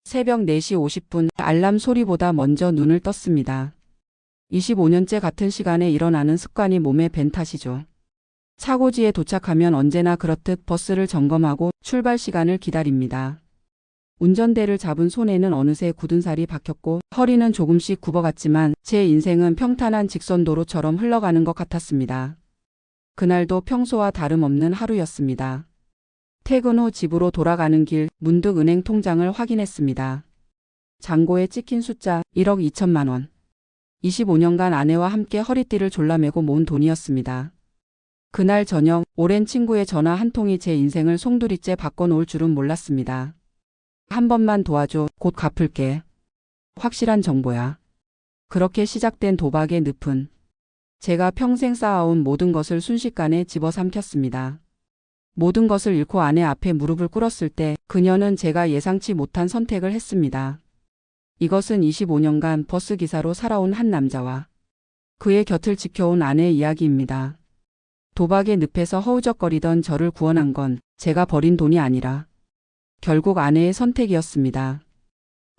새벽 4시 50분 알람 소리보다 먼저 눈을 떴습니다. 25년째 같은 시간에 일어나는 습관이 몸에 밴 탓이죠. 차고지에 도착하면 언제나 그렇듯 버스를 점검하고 출발 시간을 기다립니다. 운전대를 잡은 손에는 어느새 굳은 살이 박혔고 허리는 조금씩 굽어갔지만 제 인생은 평탄한 직선도로처럼 흘러가는 것 같았습니다. 그날도 평소와 다름없는 하루였습니다. 퇴근 후 집으로 돌아가는 길 문득 은행 통장을 확인했습니다. 잔고에 찍힌 숫자 1억 2천만 원. 25년간 아내와 함께 허리띠를 졸라매고 모은 돈이었습니다. 그날 저녁 오랜 친구의 전화 한 통이 제 인생을 송두리째 바꿔놓을 줄은 몰랐습니다. 한 번만 도와줘. 곧 갚을게. 확실한 정보야. 그렇게 시작된 도박의 늪은 제가 평생 쌓아온 모든 것을 순식간에 집어삼켰습니다. 모든 것을 잃고 아내 앞에 무릎을 꿇었을 때 그녀는 제가 예상치 못한 선택을 했습니다. 이것은 25년간 버스기사로 살아온 한 남자와 그의 곁을 지켜온 아내의 이야기입니다. 도박의 늪에서 허우적거리던 저를 구원한 건 제가 버린 돈이 아니라 결국 아내의 선택이었습니다.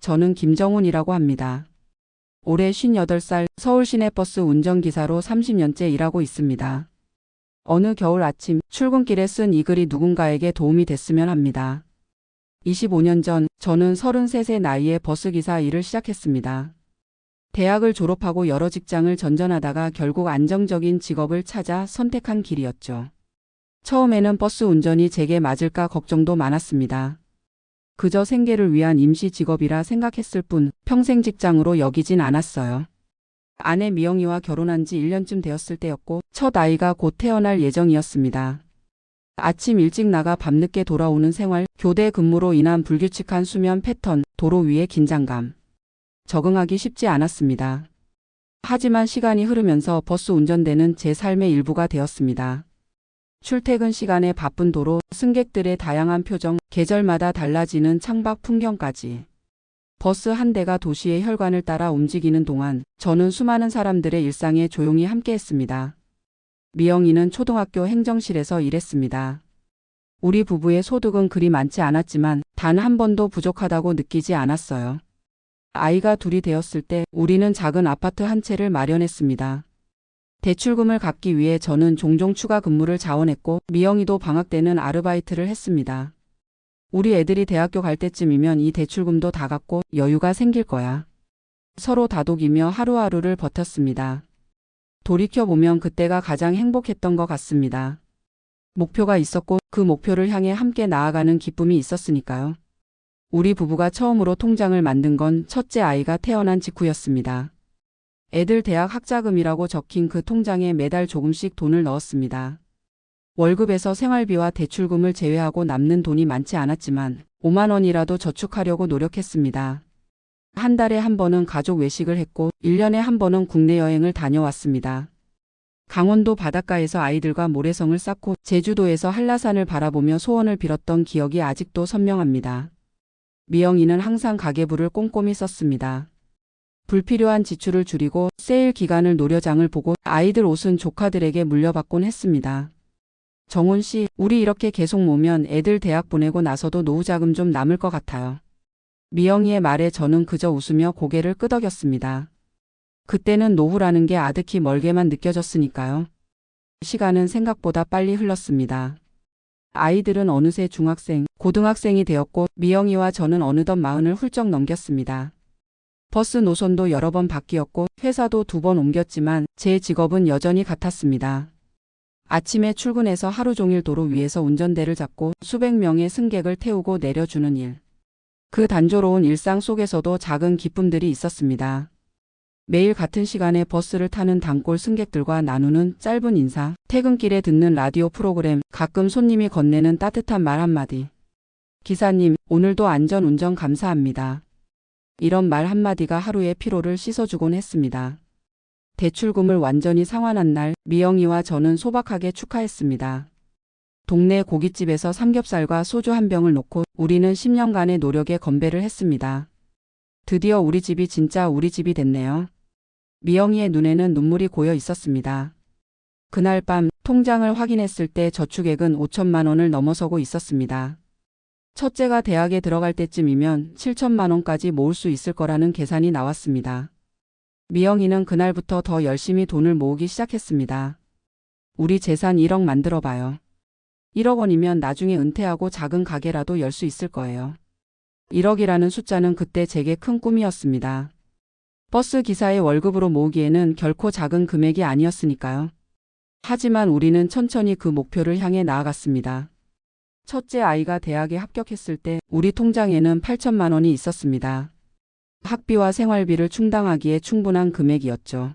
저는 김정훈이라고 합니다. 올해 58살 서울 시내버스 운전기사로 30년째 일하고 있습니다. 어느 겨울 아침 출근길에 쓴 이 글이 누군가에게 도움이 됐으면 합니다. 25년 전 저는 33세 나이에 버스기사 일을 시작했습니다. 대학을 졸업하고 여러 직장을 전전하다가 결국 안정적인 직업을 찾아 선택한 길이었죠. 처음에는 버스 운전이 제게 맞을까 걱정도 많았습니다. 그저 생계를 위한 임시 직업이라 생각했을 뿐 평생 직장으로 여기진 않았어요. 아내 미영이와 결혼한 지 1년쯤 되었을 때였고 첫 아이가 곧 태어날 예정이었습니다. 아침 일찍 나가 밤늦게 돌아오는 생활, 교대 근무로 인한 불규칙한 수면 패턴, 도로 위의 긴장감. 적응하기 쉽지 않았습니다. 하지만 시간이 흐르면서 버스 운전대는 제 삶의 일부가 되었습니다. 출퇴근 시간에 바쁜 도로, 승객들의 다양한 표정, 계절마다 달라지는 창밖 풍경까지. 버스 한 대가 도시의 혈관을 따라 움직이는 동안 저는 수많은 사람들의 일상에 조용히 함께했습니다. 미영이는 초등학교 행정실에서 일했습니다. 우리 부부의 소득은 그리 많지 않았지만 단 한 번도 부족하다고 느끼지 않았어요. 아이가 둘이 되었을 때 우리는 작은 아파트 한 채를 마련했습니다. 대출금을 갚기 위해 저는 종종 추가 근무를 자원했고 미영이도 방학 때는 아르바이트를 했습니다. 우리 애들이 대학교 갈 때쯤이면 이 대출금도 다 갚고 여유가 생길 거야. 서로 다독이며 하루하루를 버텼습니다. 돌이켜보면 그때가 가장 행복했던 것 같습니다. 목표가 있었고 그 목표를 향해 함께 나아가는 기쁨이 있었으니까요. 우리 부부가 처음으로 통장을 만든 건 첫째 아이가 태어난 직후였습니다. 애들 대학 학자금이라고 적힌 그 통장에 매달 조금씩 돈을 넣었습니다. 월급에서 생활비와 대출금을 제외하고 남는 돈이 많지 않았지만 5만 원이라도 저축하려고 노력했습니다. 한 달에 한 번은 가족 외식을 했고 1년에 한 번은 국내 여행을 다녀왔습니다. 강원도 바닷가에서 아이들과 모래성을 쌓고 제주도에서 한라산을 바라보며 소원을 빌었던 기억이 아직도 선명합니다. 미영이는 항상 가계부를 꼼꼼히 썼습니다. 불필요한 지출을 줄이고 세일 기간을 노려 장을 보고 아이들 옷은 조카들에게 물려받곤 했습니다. 정훈 씨, 우리 이렇게 계속 모으면 애들 대학 보내고 나서도 노후자금 좀 남을 것 같아요. 미영이의 말에 저는 그저 웃으며 고개를 끄덕였습니다. 그때는 노후라는 게 아득히 멀게만 느껴졌으니까요. 시간은 생각보다 빨리 흘렀습니다. 아이들은 어느새 중학생, 고등학생이 되었고 미영이와 저는 어느덧 40을 훌쩍 넘겼습니다. 버스 노선도 여러 번 바뀌었고 회사도 2번 옮겼지만 제 직업은 여전히 같았습니다. 아침에 출근해서 하루 종일 도로 위에서 운전대를 잡고 수백 명의 승객을 태우고 내려주는 일. 그 단조로운 일상 속에서도 작은 기쁨들이 있었습니다. 매일 같은 시간에 버스를 타는 단골 승객들과 나누는 짧은 인사, 퇴근길에 듣는 라디오 프로그램, 가끔 손님이 건네는 따뜻한 말 한마디. 기사님, 오늘도 안전 운전 감사합니다. 이런 말 한마디가 하루의 피로를 씻어주곤 했습니다. 대출금을 완전히 상환한 날 미영이와 저는 소박하게 축하했습니다. 동네 고깃집에서 삼겹살과 소주 한 병을 놓고 우리는 10년간의 노력에 건배를 했습니다. 드디어 우리 집이 진짜 우리 집이 됐네요. 미영이의 눈에는 눈물이 고여 있었습니다. 그날 밤 통장을 확인했을 때 저축액은 5천만 원을 넘어서고 있었습니다. 첫째가 대학에 들어갈 때쯤이면 7천만 원까지 모을 수 있을 거라는 계산이 나왔습니다. 미영이는 그날부터 더 열심히 돈을 모으기 시작했습니다. 우리 재산 1억 만들어봐요. 1억 원이면 나중에 은퇴하고 작은 가게라도 열 수 있을 거예요. 1억이라는 숫자는 그때 제게 큰 꿈이었습니다. 버스 기사의 월급으로 모으기에는 결코 작은 금액이 아니었으니까요. 하지만 우리는 천천히 그 목표를 향해 나아갔습니다. 첫째 아이가 대학에 합격했을 때 우리 통장에는 8천만 원이 있었습니다. 학비와 생활비를 충당하기에 충분한 금액이었죠.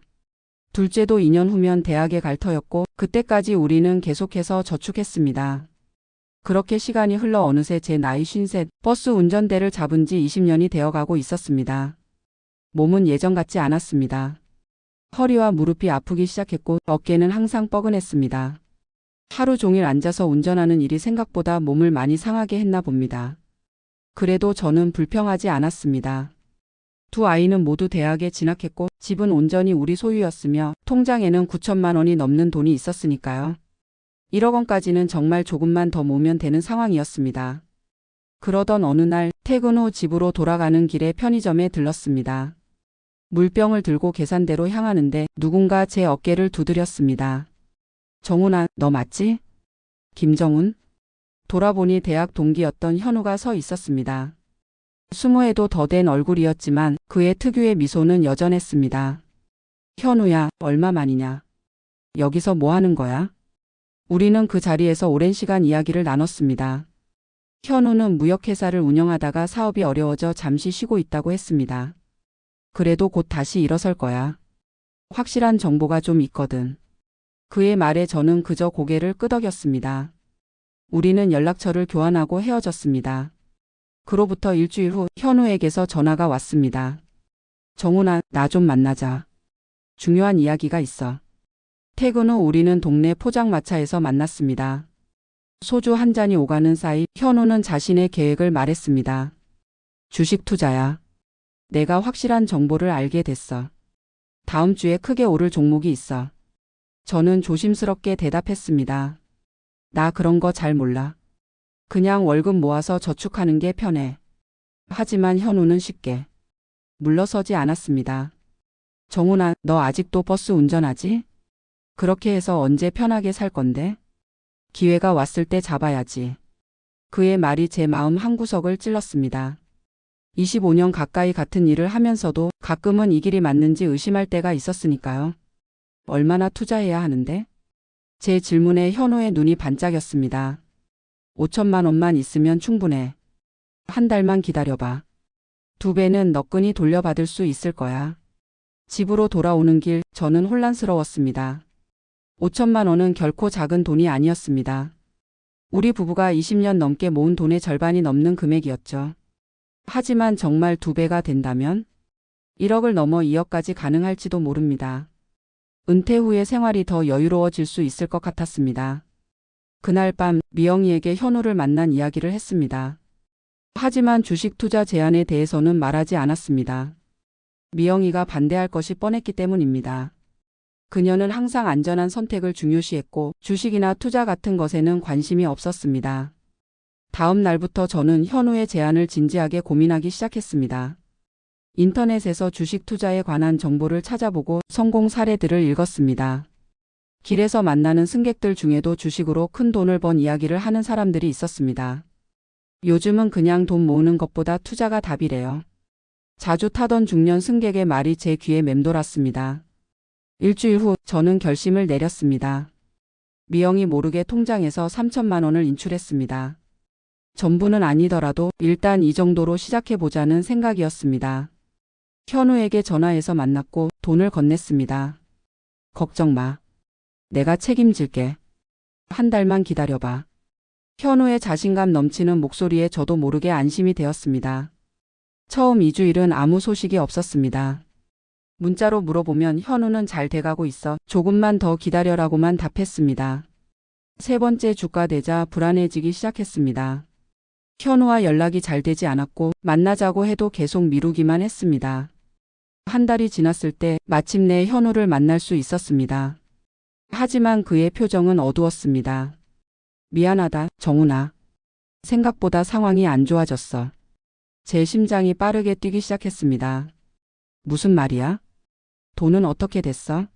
둘째도 2년 후면 대학에 갈 터였고 그때까지 우리는 계속해서 저축했습니다. 그렇게 시간이 흘러 어느새 제 나이 53, 버스 운전대를 잡은 지 20년이 되어가고 있었습니다. 몸은 예전 같지 않았습니다. 허리와 무릎이 아프기 시작했고 어깨는 항상 뻐근했습니다. 하루 종일 앉아서 운전하는 일이 생각보다 몸을 많이 상하게 했나 봅니다. 그래도 저는 불평하지 않았습니다. 두 아이는 모두 대학에 진학했고 집은 온전히 우리 소유였으며 통장에는 9천만 원이 넘는 돈이 있었으니까요. 1억 원까지는 정말 조금만 더 모으면 되는 상황이었습니다. 그러던 어느 날 퇴근 후 집으로 돌아가는 길에 편의점에 들렀습니다. 물병을 들고 계산대로 향하는데 누군가 제 어깨를 두드렸습니다. 정훈아, 너 맞지? 김정훈? 돌아보니 대학 동기였던 현우가 서 있었습니다. 20에도 더 된 얼굴이었지만 그의 특유의 미소는 여전했습니다. 현우야, 얼마만이냐? 여기서 뭐 하는 거야? 우리는 그 자리에서 오랜 시간 이야기를 나눴습니다. 현우는 무역회사를 운영하다가 사업이 어려워져 잠시 쉬고 있다고 했습니다. 그래도 곧 다시 일어설 거야. 확실한 정보가 좀 있거든. 그의 말에 저는 그저 고개를 끄덕였습니다. 우리는 연락처를 교환하고 헤어졌습니다. 그로부터 일주일 후 현우에게서 전화가 왔습니다. 정훈아, 나 좀 만나자. 중요한 이야기가 있어. 퇴근 후 우리는 동네 포장마차에서 만났습니다. 소주 한 잔이 오가는 사이 현우는 자신의 계획을 말했습니다. 주식 투자야. 내가 확실한 정보를 알게 됐어. 다음 주에 크게 오를 종목이 있어. 저는 조심스럽게 대답했습니다. 나 그런 거 잘 몰라. 그냥 월급 모아서 저축하는 게 편해. 하지만 현우는 쉽게 물러서지 않았습니다. 정훈아, 너 아직도 버스 운전하지? 그렇게 해서 언제 편하게 살 건데? 기회가 왔을 때 잡아야지. 그의 말이 제 마음 한구석을 찔렀습니다. 25년 가까이 같은 일을 하면서도 가끔은 이 길이 맞는지 의심할 때가 있었으니까요. 얼마나 투자해야 하는데? 제 질문에 현우의 눈이 반짝였습니다. 5천만 원만 있으면 충분해. 한 달만 기다려봐. 2배는 너끈히 돌려받을 수 있을 거야. 집으로 돌아오는 길 저는 혼란스러웠습니다. 5천만 원은 결코 작은 돈이 아니었습니다. 우리 부부가 20년 넘게 모은 돈의 절반이 넘는 금액이었죠. 하지만 정말 2배가 된다면 1억을 넘어 2억까지 가능할지도 모릅니다. 은퇴 후의 생활이 더 여유로워질 수 있을 것 같았습니다. 그날 밤 미영이에게 현우를 만난 이야기를 했습니다. 하지만 주식 투자 제안에 대해서는 말하지 않았습니다. 미영이가 반대할 것이 뻔했기 때문입니다. 그녀는 항상 안전한 선택을 중요시했고 주식이나 투자 같은 것에는 관심이 없었습니다. 다음 날부터 저는 현우의 제안을 진지하게 고민하기 시작했습니다. 인터넷에서 주식 투자에 관한 정보를 찾아보고 성공 사례들을 읽었습니다. 길에서 만나는 승객들 중에도 주식으로 큰 돈을 번 이야기를 하는 사람들이 있었습니다. 요즘은 그냥 돈 모으는 것보다 투자가 답이래요. 자주 타던 중년 승객의 말이 제 귀에 맴돌았습니다. 일주일 후 저는 결심을 내렸습니다. 미영이 모르게 통장에서 3천만 원을 인출했습니다. 전부는 아니더라도 일단 이 정도로 시작해보자는 생각이었습니다. 현우에게 전화해서 만났고 돈을 건넸습니다. 걱정 마. 내가 책임질게. 한 달만 기다려봐. 현우의 자신감 넘치는 목소리에 저도 모르게 안심이 되었습니다. 처음 2주일은 아무 소식이 없었습니다. 문자로 물어보면 현우는 잘 돼가고 있어. 조금만 더 기다려라고만 답했습니다. 세 번째 주가 되자 불안해지기 시작했습니다. 현우와 연락이 잘 되지 않았고 만나자고 해도 계속 미루기만 했습니다. 한 달이 지났을 때 마침내 현우를 만날 수 있었습니다. 하지만 그의 표정은 어두웠습니다. 미안하다, 정훈아. 생각보다 상황이 안 좋아졌어. 제 심장이 빠르게 뛰기 시작했습니다. 무슨 말이야? 돈은 어떻게 됐어?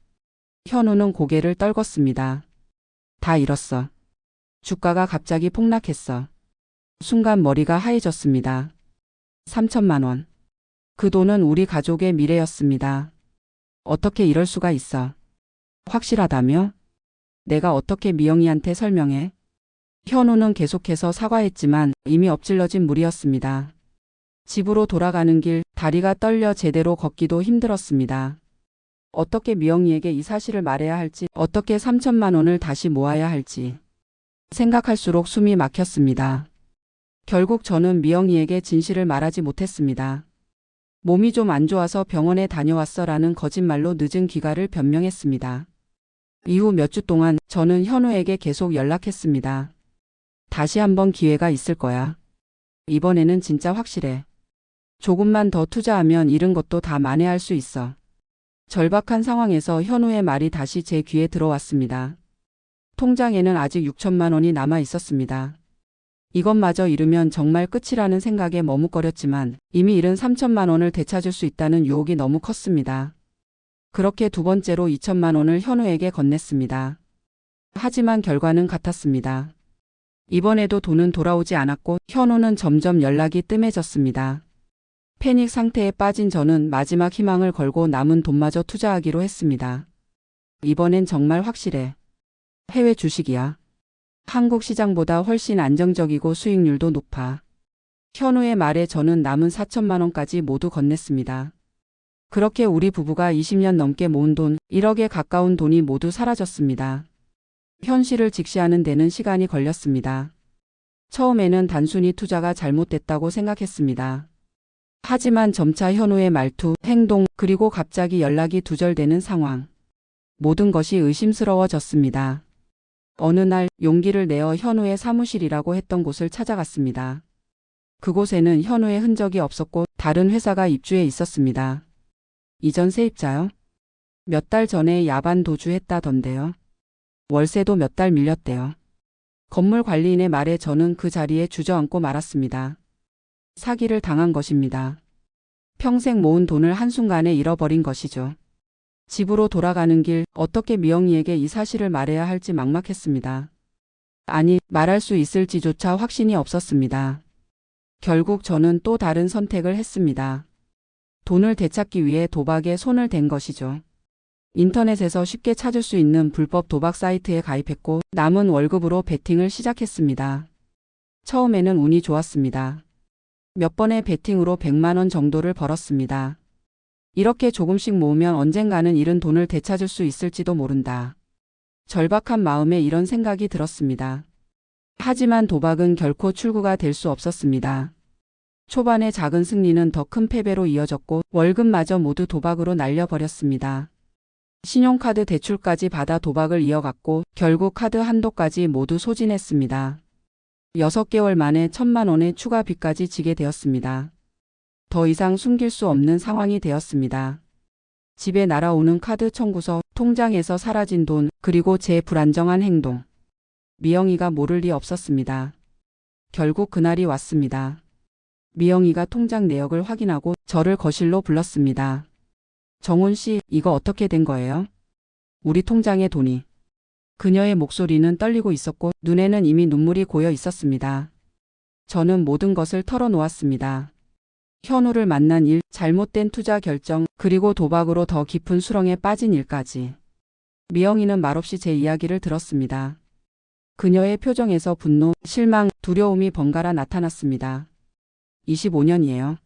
현우는 고개를 떨궜습니다. 다 잃었어. 주가가 갑자기 폭락했어. 순간 머리가 하얘졌습니다. 3천만 원. 그 돈은 우리 가족의 미래였습니다. 어떻게 이럴 수가 있어? 확실하다며? 내가 어떻게 미영이한테 설명해? 현우는 계속해서 사과했지만 이미 엎질러진 물이었습니다. 집으로 돌아가는 길 다리가 떨려 제대로 걷기도 힘들었습니다. 어떻게 미영이에게 이 사실을 말해야 할지, 어떻게 3천만 원을 다시 모아야 할지 생각할수록 숨이 막혔습니다. 결국 저는 미영이에게 진실을 말하지 못했습니다. 몸이 좀 안 좋아서 병원에 다녀왔어라는 거짓말로 늦은 귀가를 변명했습니다. 이후 몇 주 동안 저는 현우에게 계속 연락했습니다. 다시 한번 기회가 있을 거야. 이번에는 진짜 확실해. 조금만 더 투자하면 잃은 것도 다 만회할 수 있어. 절박한 상황에서 현우의 말이 다시 제 귀에 들어왔습니다. 통장에는 아직 6천만 원이 남아 있었습니다. 이것마저 잃으면 정말 끝이라는 생각에 머뭇거렸지만 이미 잃은 3천만 원을 되찾을 수 있다는 유혹이 너무 컸습니다. 그렇게 두 번째로 2천만 원을 현우에게 건넸습니다. 하지만 결과는 같았습니다. 이번에도 돈은 돌아오지 않았고 현우는 점점 연락이 뜸해졌습니다. 패닉 상태에 빠진 저는 마지막 희망을 걸고 남은 돈마저 투자하기로 했습니다. 이번엔 정말 확실해. 해외 주식이야. 한국 시장보다 훨씬 안정적이고 수익률도 높아. 현우의 말에 저는 남은 4천만 원까지 모두 건넸습니다. 그렇게 우리 부부가 20년 넘게 모은 돈 1억에 가까운 돈이 모두 사라졌습니다. 현실을 직시하는 데는 시간이 걸렸습니다. 처음에는 단순히 투자가 잘못됐다고 생각했습니다. 하지만 점차 현우의 말투, 행동, 그리고 갑자기 연락이 두절되는 상황. 모든 것이 의심스러워졌습니다. 어느 날 용기를 내어 현우의 사무실이라고 했던 곳을 찾아갔습니다. 그곳에는 현우의 흔적이 없었고 다른 회사가 입주해 있었습니다. 이전 세입자요? 몇 달 전에 야반 도주했다던데요. 월세도 몇 달 밀렸대요. 건물 관리인의 말에 저는 그 자리에 주저앉고 말았습니다. 사기를 당한 것입니다. 평생 모은 돈을 한순간에 잃어버린 것이죠. 집으로 돌아가는 길 어떻게 미영이에게 이 사실을 말해야 할지 막막했습니다. 아니, 말할 수 있을지조차 확신이 없었습니다. 결국 저는 또 다른 선택을 했습니다. 돈을 되찾기 위해 도박에 손을 댄 것이죠. 인터넷에서 쉽게 찾을 수 있는 불법 도박 사이트에 가입했고 남은 월급으로 베팅을 시작했습니다. 처음에는 운이 좋았습니다. 몇 번의 베팅으로 100만 원 정도를 벌었습니다. 이렇게 조금씩 모으면 언젠가는 잃은 돈을 되찾을 수 있을지도 모른다. 절박한 마음에 이런 생각이 들었습니다. 하지만 도박은 결코 출구가 될 수 없었습니다. 초반의 작은 승리는 더 큰 패배로 이어졌고 월급마저 모두 도박으로 날려버렸습니다. 신용카드 대출까지 받아 도박을 이어갔고 결국 카드 한도까지 모두 소진했습니다. 6개월 만에 1천만 원의 추가 빚까지 지게 되었습니다. 더 이상 숨길 수 없는 상황이 되었습니다. 집에 날아오는 카드 청구서, 통장에서 사라진 돈, 그리고 제 불안정한 행동. 미영이가 모를 리 없었습니다. 결국 그날이 왔습니다. 미영이가 통장 내역을 확인하고 저를 거실로 불렀습니다. 정훈 씨, 이거 어떻게 된 거예요? 우리 통장에 돈이. 그녀의 목소리는 떨리고 있었고 눈에는 이미 눈물이 고여 있었습니다. 저는 모든 것을 털어놓았습니다. 현우를 만난 일, 잘못된 투자 결정, 그리고 도박으로 더 깊은 수렁에 빠진 일까지. 미영이는 말없이 제 이야기를 들었습니다. 그녀의 표정에서 분노, 실망, 두려움이 번갈아 나타났습니다. 25년이에요.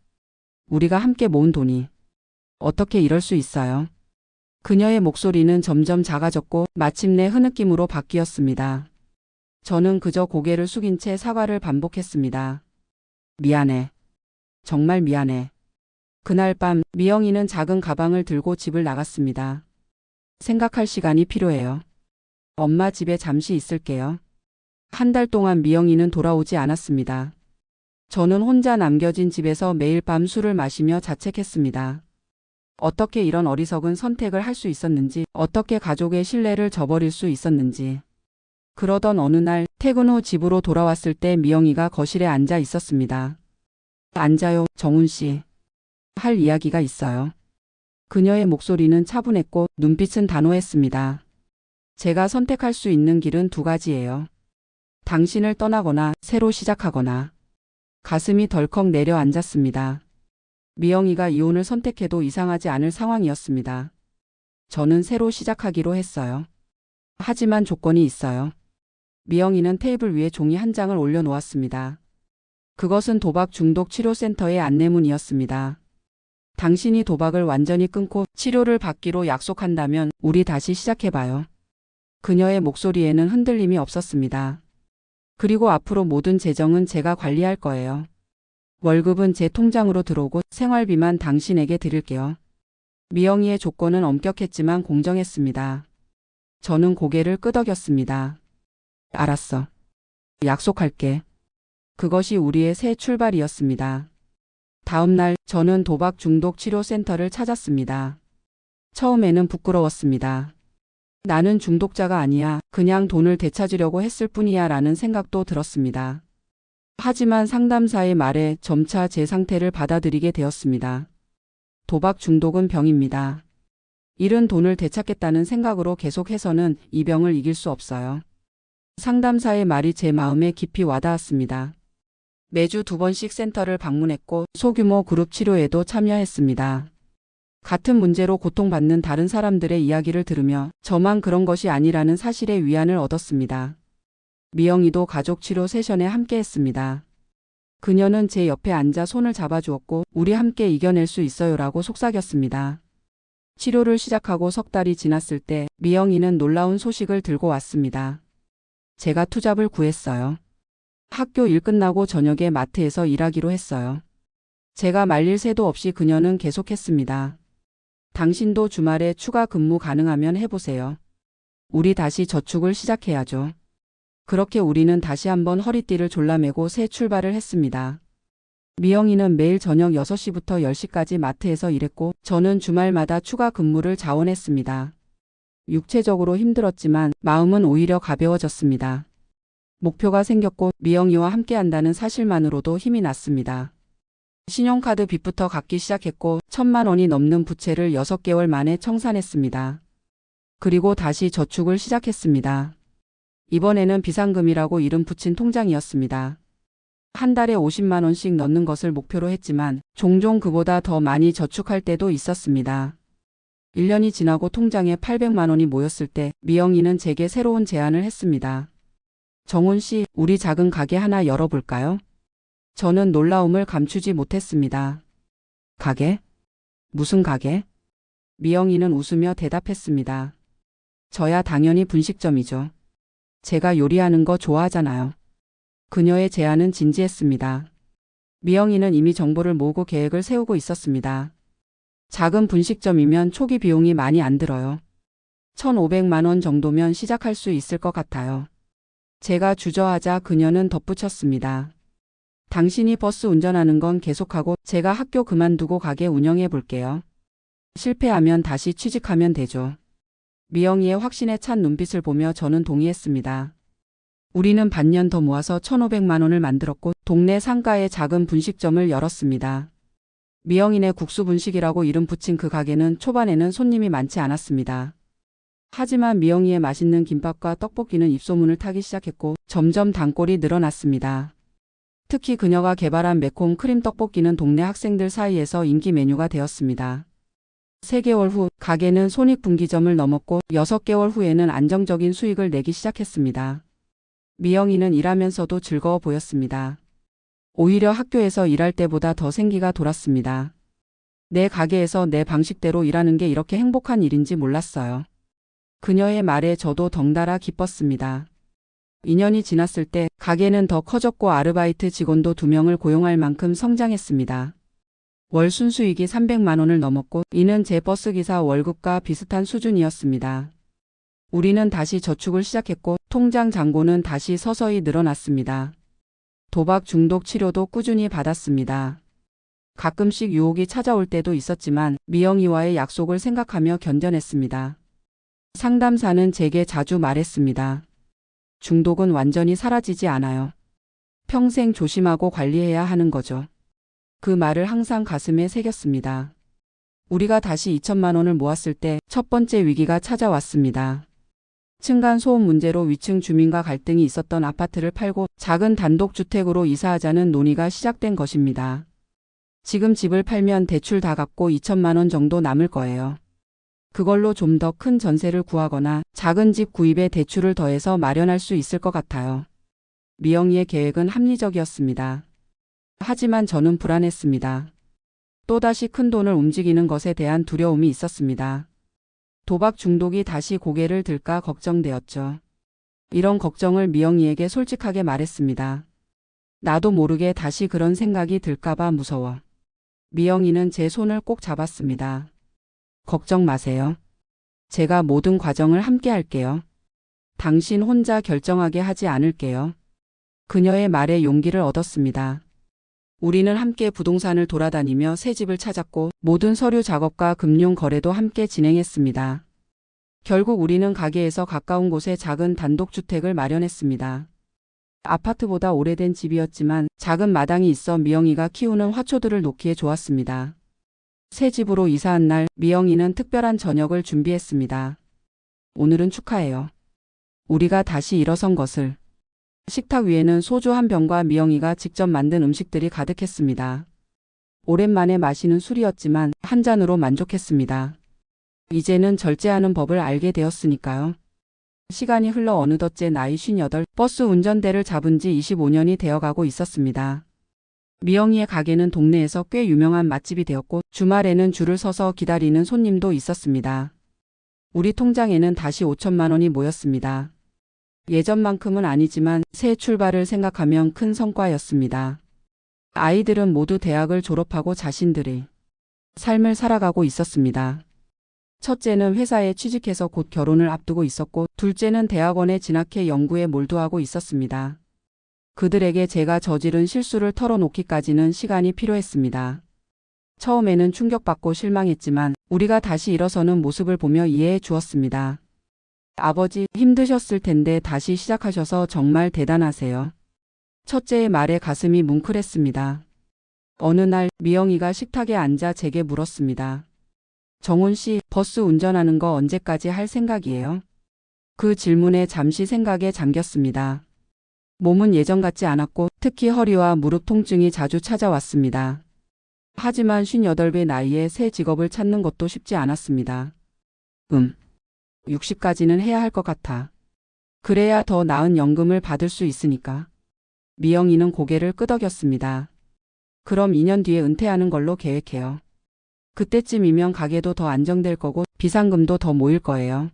우리가 함께 모은 돈이. 어떻게 이럴 수 있어요? 그녀의 목소리는 점점 작아졌고 마침내 흐느낌으로 바뀌었습니다. 저는 그저 고개를 숙인 채 사과를 반복했습니다. 미안해. 정말 미안해. 그날 밤 미영이는 작은 가방을 들고 집을 나갔습니다. 생각할 시간이 필요해요. 엄마 집에 잠시 있을게요. 한 달 동안 미영이는 돌아오지 않았습니다. 저는 혼자 남겨진 집에서 매일 밤 술을 마시며 자책했습니다. 어떻게 이런 어리석은 선택을 할 수 있었는지, 어떻게 가족의 신뢰를 저버릴 수 있었는지. 그러던 어느 날 퇴근 후 집으로 돌아왔을 때 미영이가 거실에 앉아 있었습니다. 앉아요, 정훈 씨. 할 이야기가 있어요. 그녀의 목소리는 차분했고 눈빛은 단호했습니다. 제가 선택할 수 있는 길은 두 가지예요. 당신을 떠나거나 새로 시작하거나. 가슴이 덜컥 내려앉았습니다. 미영이가 이혼을 선택해도 이상하지 않을 상황이었습니다. 저는 새로 시작하기로 했어요. 하지만 조건이 있어요. 미영이는 테이블 위에 종이 한 장을 올려놓았습니다. 그것은 도박 중독 치료센터의 안내문이었습니다. 당신이 도박을 완전히 끊고 치료를 받기로 약속한다면 우리 다시 시작해봐요. 그녀의 목소리에는 흔들림이 없었습니다. 그리고 앞으로 모든 재정은 제가 관리할 거예요. 월급은 제 통장으로 들어오고 생활비만 당신에게 드릴게요. 미영이의 조건은 엄격했지만 공정했습니다. 저는 고개를 끄덕였습니다. 알았어. 약속할게. 그것이 우리의 새 출발이었습니다. 다음 날 저는 도박 중독 치료센터를 찾았습니다. 처음에는 부끄러웠습니다. 나는 중독자가 아니야. 그냥 돈을 되찾으려고 했을 뿐이야 라는 생각도 들었습니다. 하지만 상담사의 말에 점차 제 상태를 받아들이게 되었습니다. 도박 중독은 병입니다. 잃은 돈을 되찾겠다는 생각으로 계속해서는 이 병을 이길 수 없어요. 상담사의 말이 제 마음에 깊이 와닿았습니다. 매주 2번씩 센터를 방문했고 소규모 그룹 치료에도 참여했습니다. 같은 문제로 고통받는 다른 사람들의 이야기를 들으며 저만 그런 것이 아니라는 사실에 위안을 얻었습니다. 미영이도 가족 치료 세션에 함께했습니다. 그녀는 제 옆에 앉아 손을 잡아주었고 우리 함께 이겨낼 수 있어요라고 속삭였습니다. 치료를 시작하고 석 달이 지났을 때 미영이는 놀라운 소식을 들고 왔습니다. 제가 투잡을 구했어요. 학교 일 끝나고 저녁에 마트에서 일하기로 했어요. 제가 말릴 새도 없이 그녀는 계속했습니다. 당신도 주말에 추가 근무 가능하면 해보세요. 우리 다시 저축을 시작해야죠. 그렇게 우리는 다시 한번 허리띠를 졸라매고 새 출발을 했습니다. 미영이는 매일 저녁 6시부터 10시까지 마트에서 일했고 저는 주말마다 추가 근무를 자원했습니다. 육체적으로 힘들었지만 마음은 오히려 가벼워졌습니다. 목표가 생겼고 미영이와 함께한다는 사실만으로도 힘이 났습니다. 신용카드 빚부터 갚기 시작했고 1,000만 원이 넘는 부채를 6개월 만에 청산했습니다. 그리고 다시 저축을 시작했습니다. 이번에는 비상금이라고 이름 붙인 통장이었습니다. 한 달에 50만 원씩 넣는 것을 목표로 했지만 종종 그보다 더 많이 저축할 때도 있었습니다. 1년이 지나고 통장에 800만 원이 모였을 때 미영이는 제게 새로운 제안을 했습니다. 정훈 씨, 우리 작은 가게 하나 열어볼까요? 저는 놀라움을 감추지 못했습니다. 가게? 무슨 가게? 미영이는 웃으며 대답했습니다. 저야 당연히 분식점이죠. 제가 요리하는 거 좋아하잖아요. 그녀의 제안은 진지했습니다. 미영이는 이미 정보를 모으고 계획을 세우고 있었습니다. 작은 분식점이면 초기 비용이 많이 안 들어요. 1,500만 원 정도면 시작할 수 있을 것 같아요. 제가 주저하자 그녀는 덧붙였습니다. 당신이 버스 운전하는 건 계속하고 제가 학교 그만두고 가게 운영해 볼게요. 실패하면 다시 취직하면 되죠. 미영이의 확신에 찬 눈빛을 보며 저는 동의했습니다. 우리는 반년 더 모아서 1,500만 원을 만들었고 동네 상가에 작은 분식점을 열었습니다. 미영이네 국수분식이라고 이름 붙인 그 가게는 초반에는 손님이 많지 않았습니다. 하지만 미영이의 맛있는 김밥과 떡볶이는 입소문을 타기 시작했고 점점 단골이 늘어났습니다. 특히 그녀가 개발한 매콤 크림 떡볶이는 동네 학생들 사이에서 인기 메뉴가 되었습니다. 3개월 후 가게는 손익분기점을 넘었고 6개월 후에는 안정적인 수익을 내기 시작했습니다. 미영이는 일하면서도 즐거워 보였습니다. 오히려 학교에서 일할 때보다 더 생기가 돌았습니다. 내 가게에서 내 방식대로 일하는 게 이렇게 행복한 일인지 몰랐어요. 그녀의 말에 저도 덩달아 기뻤습니다. 2년이 지났을 때 가게는 더 커졌고 아르바이트 직원도 2명을 고용할 만큼 성장했습니다. 월 순수익이 300만 원을 넘었고 이는 제 버스기사 월급과 비슷한 수준이었습니다. 우리는 다시 저축을 시작했고 통장 잔고는 다시 서서히 늘어났습니다. 도박 중독 치료도 꾸준히 받았습니다. 가끔씩 유혹이 찾아올 때도 있었지만 미영이와의 약속을 생각하며 견뎌냈습니다. 상담사는 제게 자주 말했습니다. 중독은 완전히 사라지지 않아요. 평생 조심하고 관리해야 하는 거죠. 그 말을 항상 가슴에 새겼습니다. 우리가 다시 2천만 원을 모았을 때 첫 번째 위기가 찾아왔습니다. 층간소음 문제로 위층 주민과 갈등이 있었던 아파트를 팔고 작은 단독주택으로 이사하자는 논의가 시작된 것입니다. 지금 집을 팔면 대출 다 갚고 2천만 원 정도 남을 거예요. 그걸로 좀 더 큰 전세를 구하거나 작은 집 구입에 대출을 더해서 마련할 수 있을 것 같아요. 미영이의 계획은 합리적이었습니다. 하지만 저는 불안했습니다. 또다시 큰 돈을 움직이는 것에 대한 두려움이 있었습니다. 도박 중독이 다시 고개를 들까 걱정되었죠. 이런 걱정을 미영이에게 솔직하게 말했습니다. 나도 모르게 다시 그런 생각이 들까봐 무서워. 미영이는 제 손을 꼭 잡았습니다. 걱정 마세요. 제가 모든 과정을 함께 할게요. 당신 혼자 결정하게 하지 않을게요. 그녀의 말에 용기를 얻었습니다. 우리는 함께 부동산을 돌아다니며 새 집을 찾았고 모든 서류 작업과 금융 거래도 함께 진행했습니다. 결국 우리는 가게에서 가까운 곳에 작은 단독주택을 마련했습니다. 아파트보다 오래된 집이었지만 작은 마당이 있어 미영이가 키우는 화초들을 놓기에 좋았습니다. 새 집으로 이사한 날 미영이는 특별한 저녁을 준비했습니다. 오늘은 축하해요. 우리가 다시 일어선 것을. 식탁 위에는 소주 한 병과 미영이가 직접 만든 음식들이 가득했습니다. 오랜만에 마시는 술이었지만 한 잔으로 만족했습니다. 이제는 절제하는 법을 알게 되었으니까요. 시간이 흘러 어느덧 제 나이 58, 버스 운전대를 잡은 지 25년이 되어가고 있었습니다. 미영이의 가게는 동네에서 꽤 유명한 맛집이 되었고 주말에는 줄을 서서 기다리는 손님도 있었습니다. 우리 통장에는 다시 5천만 원이 모였습니다. 예전만큼은 아니지만 새 출발을 생각하면 큰 성과였습니다. 아이들은 모두 대학을 졸업하고 자신들의 삶을 살아가고 있었습니다. 첫째는 회사에 취직해서 곧 결혼을 앞두고 있었고 둘째는 대학원에 진학해 연구에 몰두하고 있었습니다. 그들에게 제가 저지른 실수를 털어놓기까지는 시간이 필요했습니다. 처음에는 충격받고 실망했지만 우리가 다시 일어서는 모습을 보며 이해해 주었습니다. 아버지, 힘드셨을 텐데 다시 시작하셔서 정말 대단하세요. 첫째의 말에 가슴이 뭉클했습니다. 어느 날 미영이가 식탁에 앉아 제게 물었습니다. 정훈 씨, 버스 운전하는 거 언제까지 할 생각이에요? 그 질문에 잠시 생각에 잠겼습니다. 몸은 예전 같지 않았고 특히 허리와 무릎 통증이 자주 찾아왔습니다. 하지만 58배 나이에 새 직업을 찾는 것도 쉽지 않았습니다. 60까지는 해야 할 것 같아. 그래야 더 나은 연금을 받을 수 있으니까. 미영이는 고개를 끄덕였습니다. 그럼 2년 뒤에 은퇴하는 걸로 계획해요. 그때쯤이면 가게도 더 안정될 거고 비상금도 더 모일 거예요.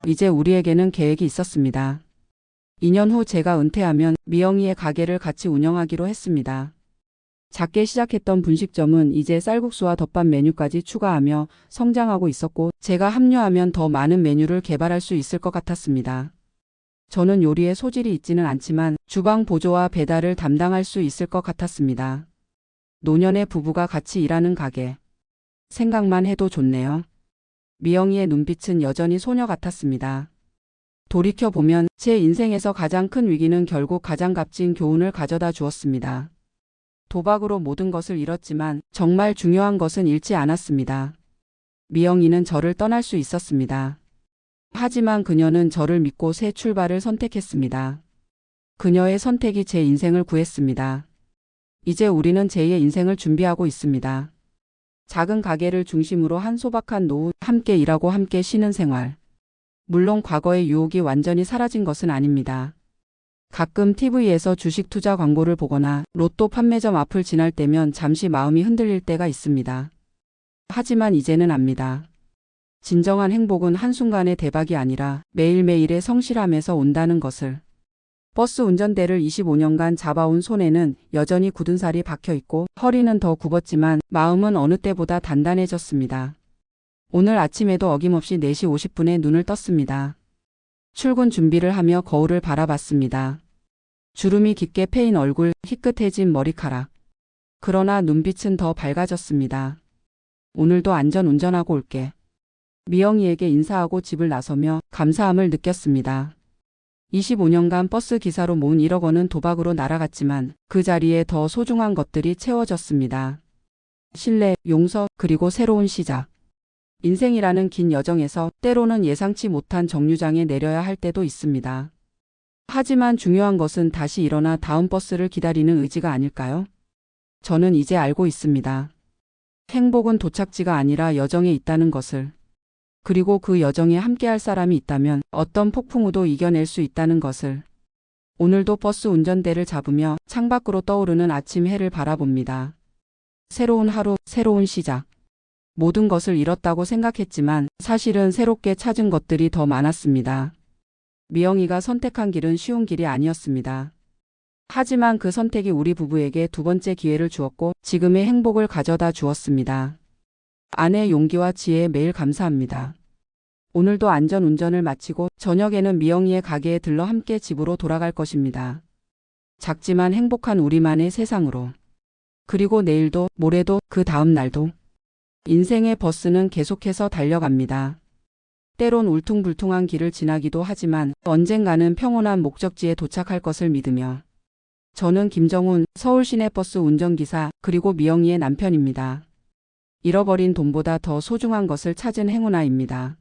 이제 우리에게는 계획이 있었습니다. 2년 후 제가 은퇴하면 미영이의 가게를 같이 운영하기로 했습니다. 작게 시작했던 분식점은 이제 쌀국수와 덮밥 메뉴까지 추가하며 성장하고 있었고 제가 합류하면 더 많은 메뉴를 개발할 수 있을 것 같았습니다. 저는 요리에 소질이 있지는 않지만 주방 보조와 배달을 담당할 수 있을 것 같았습니다. 노년의 부부가 같이 일하는 가게. 생각만 해도 좋네요. 미영이의 눈빛은 여전히 소녀 같았습니다. 돌이켜보면 제 인생에서 가장 큰 위기는 결국 가장 값진 교훈을 가져다 주었습니다. 도박으로 모든 것을 잃었지만 정말 중요한 것은 잃지 않았습니다. 미영이는 저를 떠날 수 있었습니다. 하지만 그녀는 저를 믿고 새 출발을 선택했습니다. 그녀의 선택이 제 인생을 구했습니다. 이제 우리는 제2의 인생을 준비하고 있습니다. 작은 가게를 중심으로 한 소박한 노후, 함께 일하고 함께 쉬는 생활. 물론 과거의 유혹이 완전히 사라진 것은 아닙니다. 가끔 TV에서 주식 투자 광고를 보거나 로또 판매점 앞을 지날 때면 잠시 마음이 흔들릴 때가 있습니다. 하지만 이제는 압니다. 진정한 행복은 한순간의 대박이 아니라 매일매일의 성실함에서 온다는 것을. 버스 운전대를 25년간 잡아온 손에는 여전히 굳은 살이 박혀있고 허리는 더 굽었지만 마음은 어느 때보다 단단해졌습니다. 오늘 아침에도 어김없이 4시 50분에 눈을 떴습니다. 출근 준비를 하며 거울을 바라봤습니다. 주름이 깊게 패인 얼굴, 희끗해진 머리카락. 그러나 눈빛은 더 밝아졌습니다. 오늘도 안전 운전하고 올게. 미영이에게 인사하고 집을 나서며 감사함을 느꼈습니다. 25년간 버스 기사로 모은 1억 원은 도박으로 날아갔지만 그 자리에 더 소중한 것들이 채워졌습니다. 신뢰, 용서, 그리고 새로운 시작. 인생이라는 긴 여정에서 때로는 예상치 못한 정류장에 내려야 할 때도 있습니다. 하지만 중요한 것은 다시 일어나 다음 버스를 기다리는 의지가 아닐까요? 저는 이제 알고 있습니다. 행복은 도착지가 아니라 여정에 있다는 것을. 그리고 그 여정에 함께할 사람이 있다면 어떤 폭풍우도 이겨낼 수 있다는 것을. 오늘도 버스 운전대를 잡으며 창밖으로 떠오르는 아침 해를 바라봅니다. 새로운 하루, 새로운 시작. 모든 것을 잃었다고 생각했지만 사실은 새롭게 찾은 것들이 더 많았습니다. 미영이가 선택한 길은 쉬운 길이 아니었습니다. 하지만 그 선택이 우리 부부에게 두 번째 기회를 주었고 지금의 행복을 가져다 주었습니다. 아내의 용기와 지혜에 매일 감사합니다. 오늘도 안전 운전을 마치고 저녁에는 미영이의 가게에 들러 함께 집으로 돌아갈 것입니다. 작지만 행복한 우리만의 세상으로. 그리고 내일도, 모레도, 그 다음 날도. 인생의 버스는 계속해서 달려갑니다. 때론 울퉁불퉁한 길을 지나기도 하지만 언젠가는 평온한 목적지에 도착할 것을 믿으며. 저는 김정훈, 서울 시내버스 운전기사, 그리고 미영이의 남편입니다. 잃어버린 돈보다 더 소중한 것을 찾은 행운아입니다.